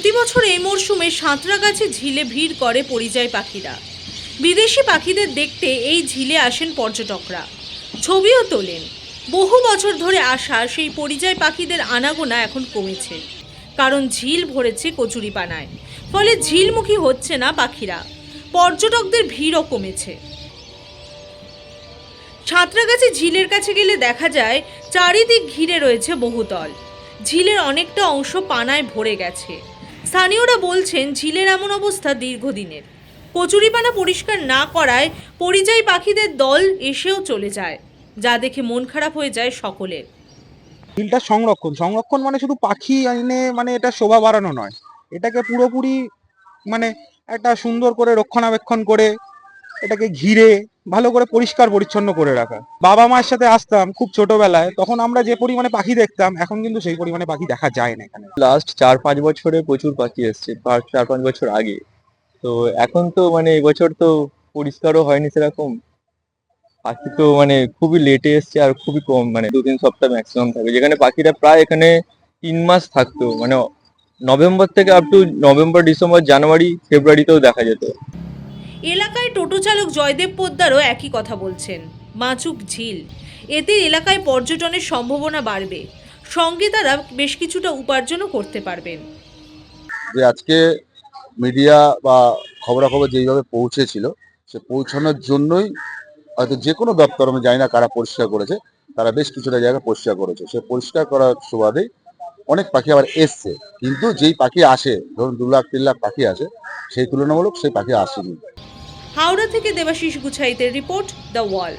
প্রতি বছর এই মরশুমে সাঁতরাগাছি ঝিলে ভিড় করে পরিযায়ী পাখিরা। বিদেশি পাখিদের দেখতে এই ঝিলে আসেন পর্যটকরা, ছবিও তোলেন। বহু বছর ধরে আসা সেই পরিযায়ী পাখিদের আনাগোনা এখন কমেছে, কারণ ঝিল ভরেছে কচুরিপানায়। ফলে ঝিলমুখী হচ্ছে না পাখিরা, পর্যটকদের ভিড়ও কমেছে। সাঁতরাগাছি ঝিলের কাছে গেলে দেখা যায় চারিদিক ঘিরে রয়েছে বহুতল। ঝিলের অনেকটা অংশ পানায় ভরে গেছে। স্থানীয়রা বলছেন ঝিলের এমন অবস্থা দীর্ঘদিনের। কচুরিপানা পরিষ্কার না করায় পরিযায়ী পাখিদের দল এসেও চলে যায়, যা দেখে মন খারাপ হয়ে যায় সকলের। ঝিলটা সংরক্ষণ মানে শুধু পাখি এনে মানে এটা শোভা বাড়ানো নয়, এটাকে পুরোপুরি মানে একটা সুন্দর করে রক্ষণাবেক্ষণ করে এটাকে ঘিরে ভালো করে পরিষ্কার পরিচ্ছন্ন করে রাখা। বাবা মায়ের সাথে আসতাম খুব ছোটবেলায়, তখন আমরা যে পরিমাণে পাখি দেখতাম এখন কিন্তু সেই পরিমাণে পাখি দেখা যায় না এখানে। লাস্ট 4-5 বছরে প্রচুর পাখি এসছে, 4-5 বছর আগে। তো এখন তো মানে এবছর তো পরিষ্কারও হয়নি সেরকম। পাখি তো মানে খুবই লেটে এসছে আর খুবই কম, মানে 2-3 সপ্তাহ ম্যাক্সিমাম থাকে, যেখানে পাখিরা প্রায় এখানে 3 মাস থাকতো, মানে নভেম্বর থেকে আপ টু নভেম্বর, ডিসেম্বর, জানুয়ারি, ফেব্রুয়ারিতেও দেখা যেত। এলাকায় টোটো চালক জয়দেব পোদ্দারও একই কথা বলছেন। মাচুক ঝিল, এতে এলাকায় পর্যটনের সম্ভাবনা বাড়বে, সঙ্গে তারা বেশ কিছুটা উপার্জনও করতে পারবেন। যে আজকে মিডিয়া বা খবরাখবর যেইভাবে পৌঁছেছিল, সে পৌঁছানোর জন্যই হয়তো যে কোনো দপ্তর, আমি জানি না কারা পরিষ্কার করেছে, তারা বেশ কিছুটা জায়গা পরিষ্কার করেছে। সে পরিষ্কার করার সুবাদেই অনেক পাখি আবার এসছে, কিন্তু যেই পাখি আসে, ধরুন 2 লাখ 3 লাখ পাখি আসে, সেই তুলনামূলক সেই পাখি আসেনি। হাওড়া থেকে দেবাশিস গুছাইতের রিপোর্ট, দ্য ওয়াল।